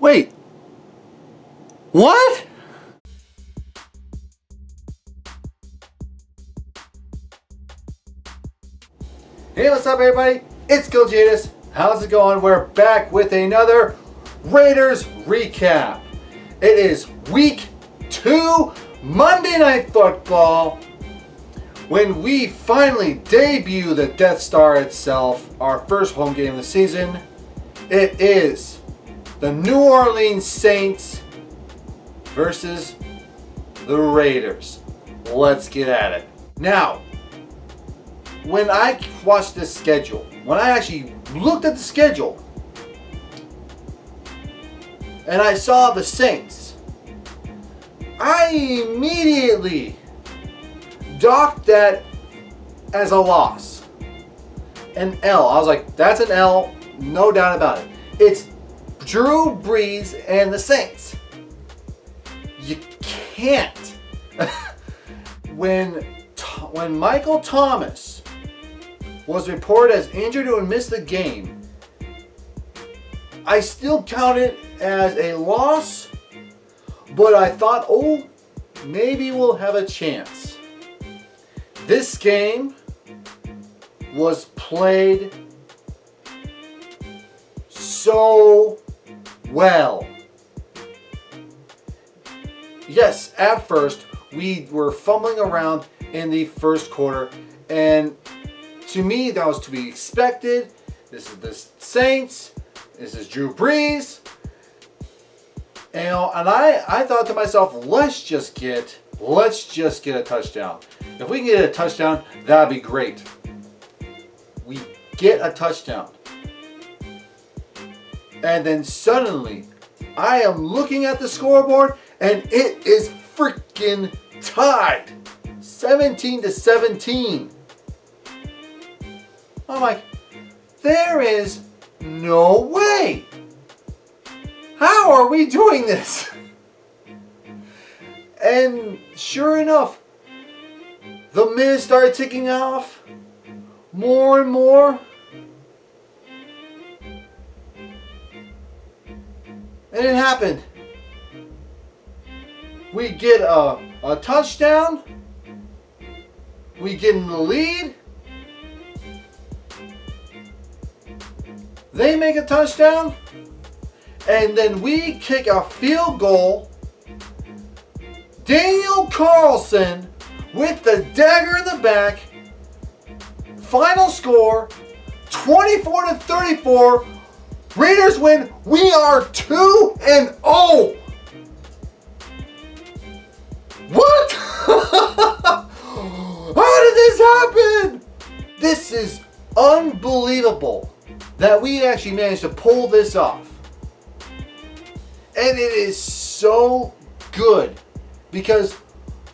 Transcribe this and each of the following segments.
Wait. What? Hey, what's up everybody? It's Kiljaedas. How's it going? We're back with another Raiders recap. It is week 2, Monday Night Football, when we finally debut the Death Star itself, our first home game of the season. It is the New Orleans Saints versus the Raiders. Let's get at it. Now, when I watched this schedule, when I actually looked at the schedule, and I saw the Saints, I immediately docked that as a loss. An L. I was like, that's an L, no doubt about it. It's Drew Brees and the Saints. You can't. When Michael Thomas was reported as injured and missed the game, I still count it as a loss, but I thought, oh, maybe we'll have a chance. This game was played so well. Yes, at first we were fumbling around in the first quarter, and to me that was to be expected. This is the Saints. This is Drew Brees. And I thought to myself, let's just get a touchdown. If we can get a touchdown, that'd be great. We get a touchdown. And then suddenly, I am looking at the scoreboard and it is freaking tied. 17-17. I'm like, there is no way. How are we doing this? And sure enough, the minutes started ticking off more and more. And it happened. We get a touchdown. We get in the lead. They make a touchdown. And then we kick a field goal. Daniel Carlson with the dagger in the back. Final score 24-34. Raiders win. We are 2-0. What? How did this happen? This is unbelievable that we actually managed to pull this off. And it is so good because,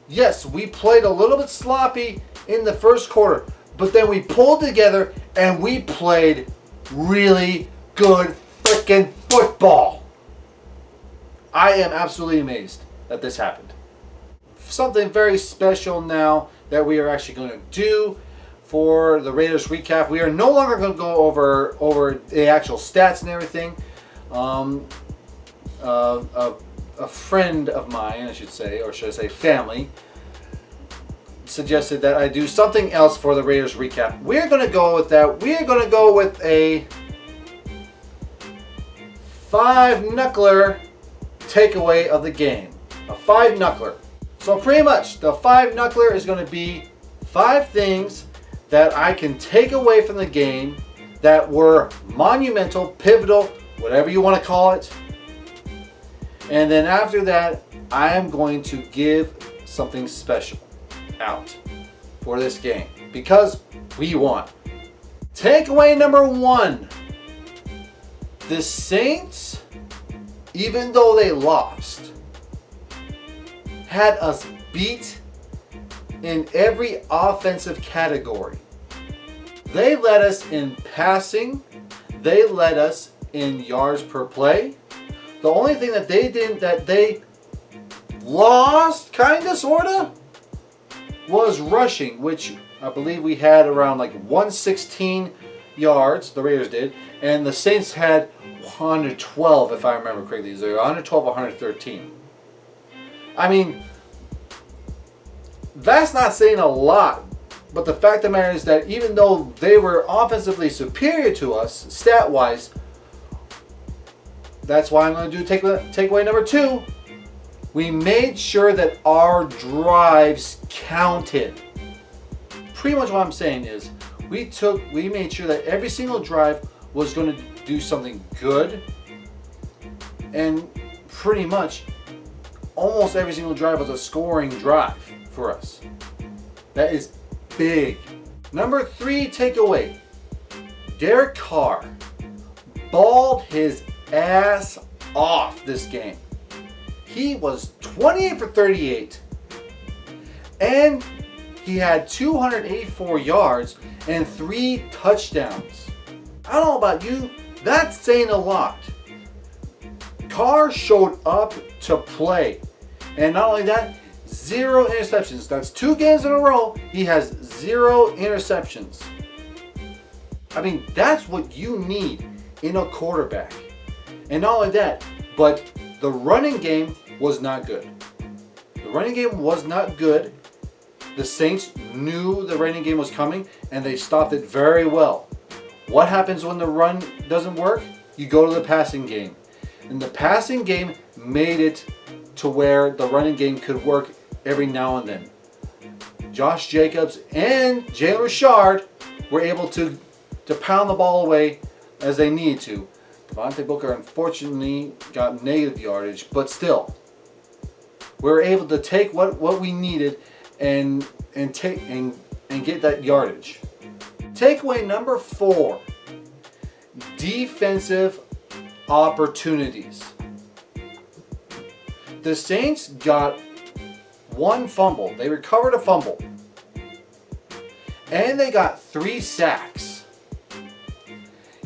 yes, we played a little bit sloppy in the first quarter, but then we pulled together and we played really good freaking football. I am absolutely amazed that this happened. Something very special now that we are actually going to do for the Raiders recap. We are no longer going to go over the actual stats and everything. A friend of mine, I should say, or should I say family, suggested that I do something else for the Raiders recap. We're going to go with that. We're going to go with a 5-knuckler takeaway of the game. A 5-knuckler. So pretty much, the 5-knuckler is going to be 5 things that I can take away from the game that were monumental, pivotal, whatever you want to call it. And then after that, I am going to give something special out for this game because we won. Takeaway number 1. The Saints, even though they lost, had us beat in every offensive category. They led us in passing. They led us in yards per play. The only thing that they lost, kinda, sorta, was rushing, which I believe we had around like 116 yards, the Raiders did, and the Saints had 112 if I remember correctly. They were 112 or 113. I mean, that's not saying a lot, but the fact of the matter is that even though they were offensively superior to us, stat-wise, that's why I'm going to do takeaway number 2. We made sure that our drives counted. Pretty much what I'm saying is we made sure that every single drive was going to do something good, and pretty much almost every single drive was a scoring drive for us. That is big. Number 3 takeaway. Derek Carr balled his ass off this game. He was 28 for 38, and he had 284 yards and 3 touchdowns. I don't know about you, that's saying a lot. Carr showed up to play, and not only that, 0 interceptions. That's 2 games in a row. He has 0 interceptions. I mean, that's what you need in a quarterback. And not only that, but the running game was not good. The running game was not good. The Saints knew the running game was coming, and they stopped it very well. What happens when the run doesn't work? You go to the passing game. And the passing game made it to where the running game could work every now and then. Josh Jacobs and Jalen Richard were able to pound the ball away as they needed to. Devontae Booker unfortunately got negative yardage, but still, we were able to take what we needed and get that yardage. Takeaway number 4: defensive opportunities. The Saints got 1 fumble. They recovered a fumble. And they got 3 sacks.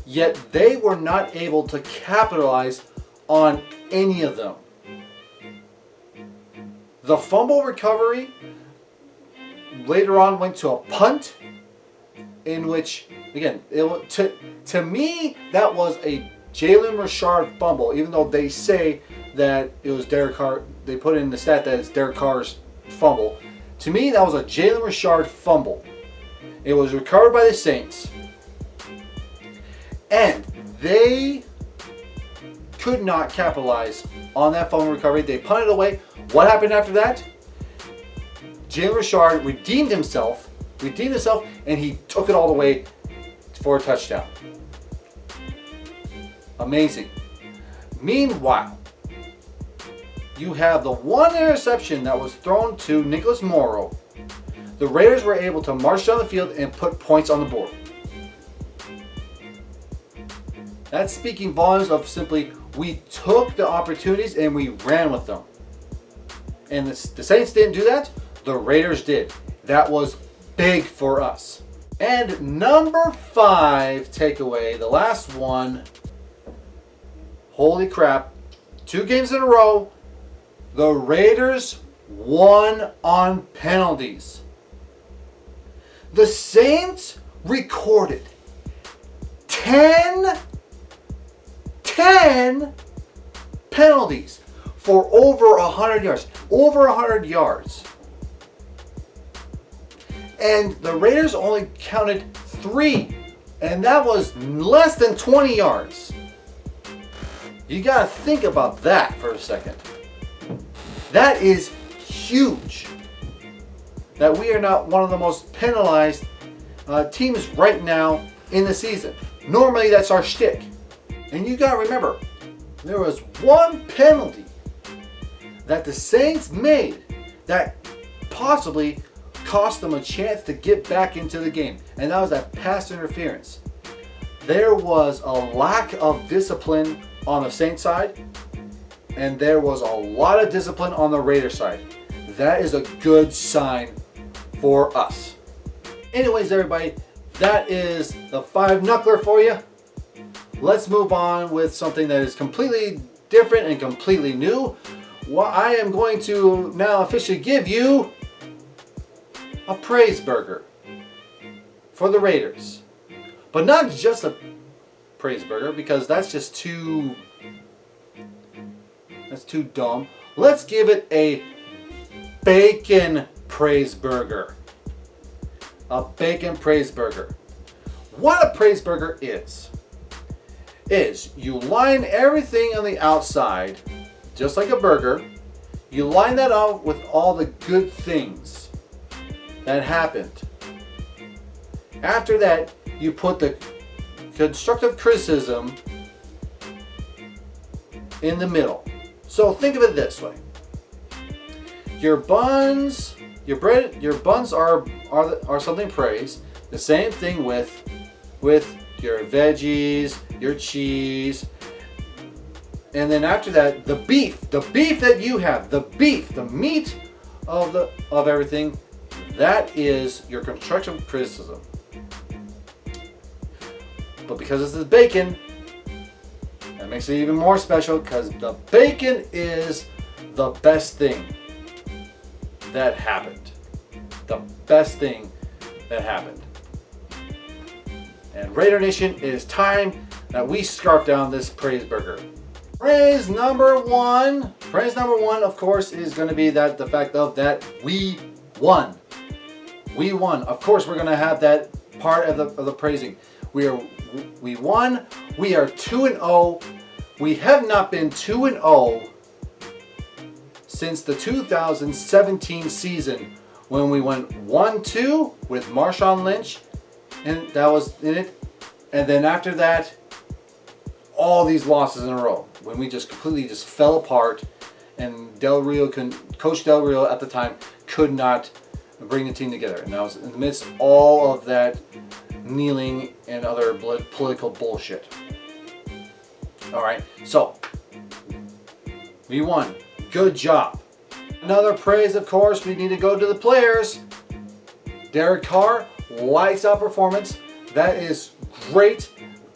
Yet they were not able to capitalize on any of them. The fumble recovery later on went to a punt, in which, again, to me, that was a Jalen Richard fumble, even though they say that it was Derek Carr. They put in the stat that it's Derek Carr's fumble. To me, that was a Jalen Richard fumble. It was recovered by the Saints, and they could not capitalize on that fumble recovery. They punted away. What happened after that? Jalen Richard redeemed himself, and he took it all the way for a touchdown. Amazing. Meanwhile, you have the 1 interception that was thrown to Nicholas Morrow. The Raiders were able to march down the field and put points on the board. That's speaking volumes of simply, we took the opportunities and we ran with them. And the Saints didn't do that. The Raiders did. That was big for us. And number 5 takeaway, the last one. Holy crap. 2 games in a row, the Raiders won on penalties. The Saints recorded 10 penalties for over 100 yards. Over 100 yards. And the Raiders only counted 3. And that was less than 20 yards. You got to think about that for a second. That is huge. That we are not one of the most penalized teams right now in the season. Normally that's our shtick. And you got to remember, there was 1 penalty that the Saints made that possibly cost them a chance to get back into the game. And that was that pass interference. There was a lack of discipline on the Saints side, and there was a lot of discipline on the Raiders side. That is a good sign for us. Anyways, everybody, that is the 5-knuckler for you. Let's move on with something that is completely different and completely new. Well, I am going to now officially give you a praise burger for the Raiders. But not just a praise burger because that's just too dumb. Let's give it a bacon praise burger. A bacon praise burger. What a praise burger is you line everything on the outside, just like a burger. You line that up with all the good things that happened. After that, you put the constructive criticism in the middle. So think of it this way. Your buns are something praised. The same thing with your veggies, your cheese, and then after that, the beef that you have, the meat of everything, that is your constructive criticism. But because this is bacon, that makes it even more special because the bacon is the best thing that happened. The best thing that happened. And Raider Nation, it is time that we scarf down this praise burger. Praise number one, of course, is going to be the fact that we won. We won. Of course, we're going to have that part of the praising. We won. We are 2-0. We have not been 2-0 since the 2017 season when we went 1-2 with Marshawn Lynch, and that was in it. And then after that, all these losses in a row when we just completely fell apart, and Coach Del Rio at the time could not bring the team together. And that was in the midst of all of that kneeling and other political bullshit. All right, so we won. Good job. Another praise, of course, we need to go to the players. Derek Carr, lights out performance. That is great.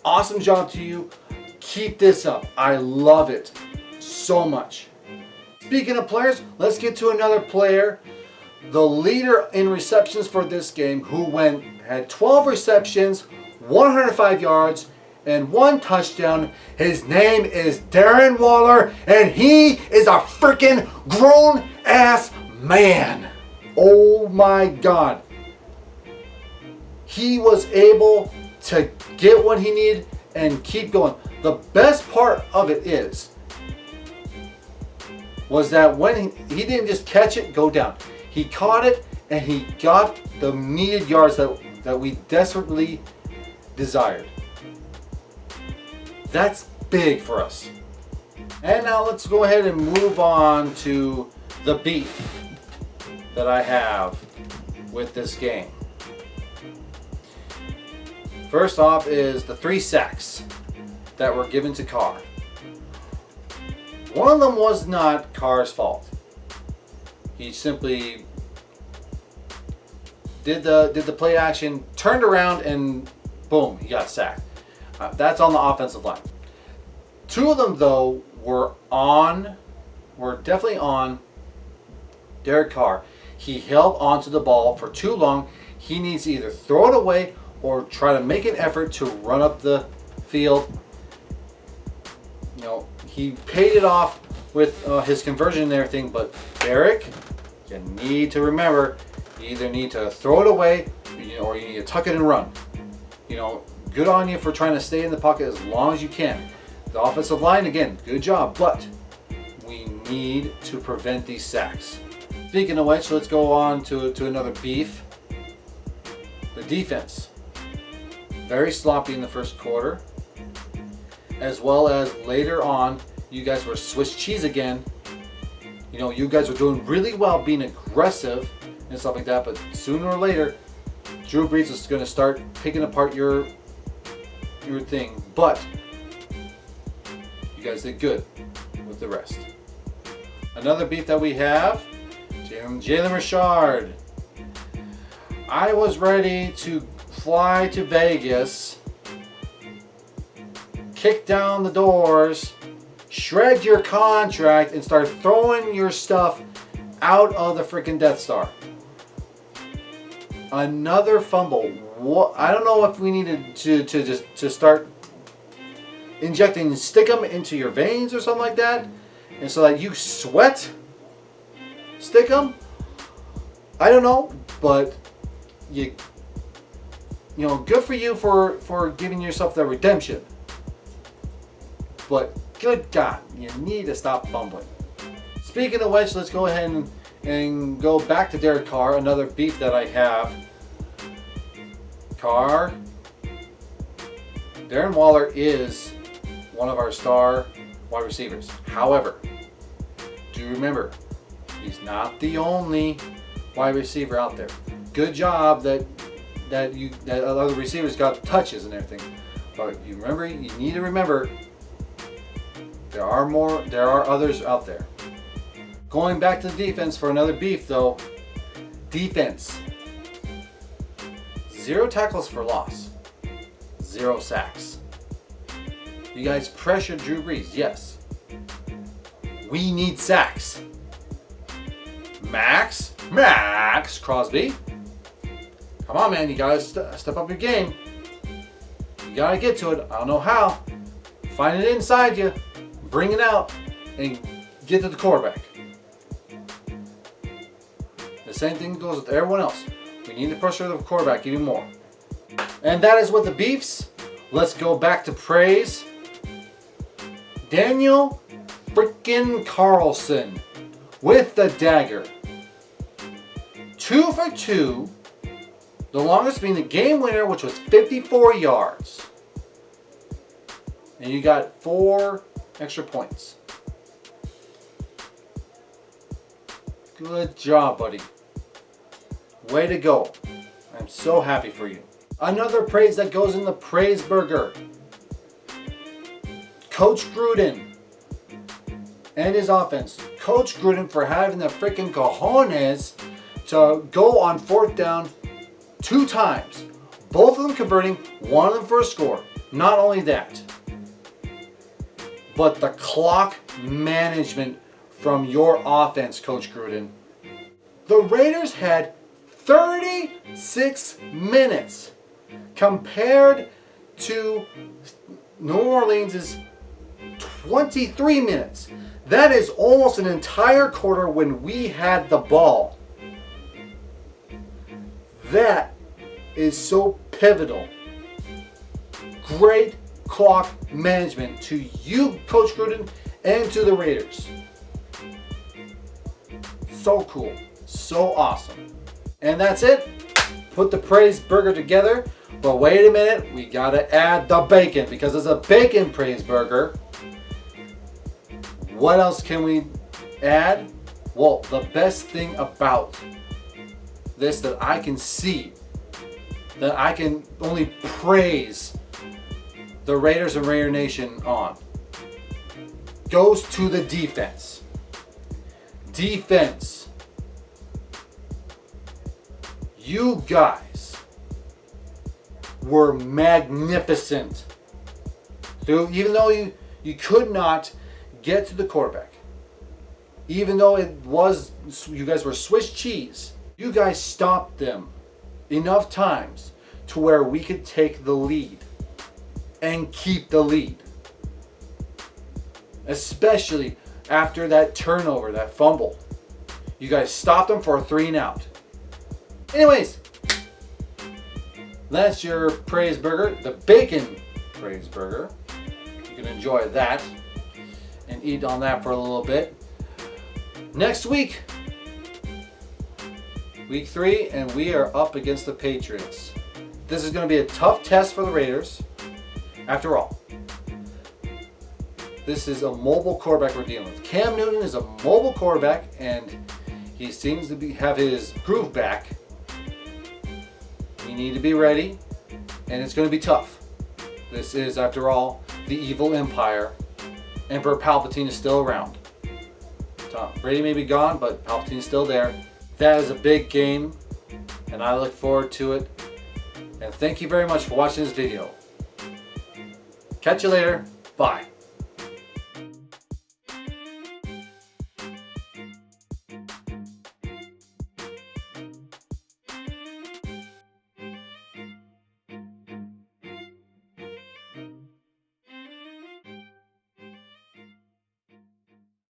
Awesome job to you. Keep this up. I love it so much. Speaking of players, let's get to another player. The leader in receptions for this game, who had 12 receptions, 105 yards, and 1 touchdown. His name is Darren Waller, and he is a freaking grown-ass man. Oh my God. He was able to get what he needed and keep going. The best part of it was that when he didn't just catch it, go down. He caught it and he got the needed yards that we desperately desired. That's big for us. And now let's go ahead and move on to the beef that I have with this game. First off is the 3 sacks that were given to Carr. One of them was not Carr's fault. He simply did the play action, turned around, and boom, he got sacked. That's on the offensive line. 2 of them, though, were definitely on Derek Carr. He held onto the ball for too long. He needs to either throw it away or try to make an effort to run up the field. You know, he paid it off with his conversion and everything, but Derek, you need to remember, you either need to throw it away, or you need to tuck it and run. You know, good on you for trying to stay in the pocket as long as you can. The offensive line, again, good job, but we need to prevent these sacks. Speaking of which, let's go on to another beef. The defense. Very sloppy in the first quarter, as well as later on, you guys were Swiss cheese again. You know, you guys were doing really well being aggressive and stuff like that, but sooner or later, Drew Brees is going to start picking apart your thing. But you guys did good with the rest. Another beef that we have, Jalen Richard. I was ready to fly to Vegas, kick down the doors, shred your contract, and start throwing your stuff out of the freaking Death Star. Another fumble. What? I don't know if we needed to start injecting stick them into your veins or something like that, and so that you sweat stick them. I don't know, but you know, good for you for giving yourself the redemption. But good God, you need to stop fumbling. Speaking of which, let's go ahead and go back to Derek Carr, another beef that I have. Carr, Darren Waller is one of our star wide receivers. However, do remember, he's not the only wide receiver out there. Good job that other receivers got touches and everything. But you need to remember, there are others out there. Going back to the defense for another beef though. Defense. 0 tackles for loss. 0 sacks. You guys pressured Drew Brees, yes. We need sacks. Max Crosby. Come on, man, you gotta step up your game. You gotta get to it. I don't know how. Find it inside you, bring it out, and get to the quarterback. The same thing goes with everyone else. We need to pressure the quarterback even more. And that is what the beefs. Let's go back to praise. Daniel freaking Carlson with the dagger. 2 for 2. The longest being the game winner, which was 54 yards. And you got 4 extra points. Good job, buddy. Way to go. I'm so happy for you. Another praise that goes in the praise burger. Coach Gruden and his offense. Coach Gruden for having the freaking cojones to go on 4th down 2 times. Both of them converting, one of them for a score. Not only that, but the clock management from your offense, Coach Gruden. The Raiders had 36 minutes compared to New Orleans' 23 minutes. That is almost an entire quarter when we had the ball. That is so pivotal. Great clock management to you, Coach Gruden, and to the Raiders. So cool. So awesome. And that's it. Put the praise burger together. But wait a minute. We got to add the bacon because it's a bacon praise burger. What else can we add? Well, the best thing about this that I can see, that I can only praise the Raiders and Raider Nation on, goes to the defense. Defense. You guys were magnificent. Even though you could not get to the quarterback, even though you guys were Swiss cheese, you guys stopped them enough times to where we could take the lead and keep the lead. Especially after that turnover, that fumble. You guys stopped them for a 3-and-out. Anyways, that's your praise burger, the bacon praise burger. You can enjoy that and eat on that for a little bit. Next week, week 3, and we are up against the Patriots. This is going to be a tough test for the Raiders. After all, this is a mobile quarterback we're dealing with. Cam Newton is a mobile quarterback, and he seems to have his groove back. We need to be ready, and it's going to be tough. This is, after all, the evil empire. Emperor Palpatine is still around. Tom Brady may be gone, but Palpatine is still there. That is a big game, and I look forward to it. And thank you very much for watching this video. Catch you later. Bye.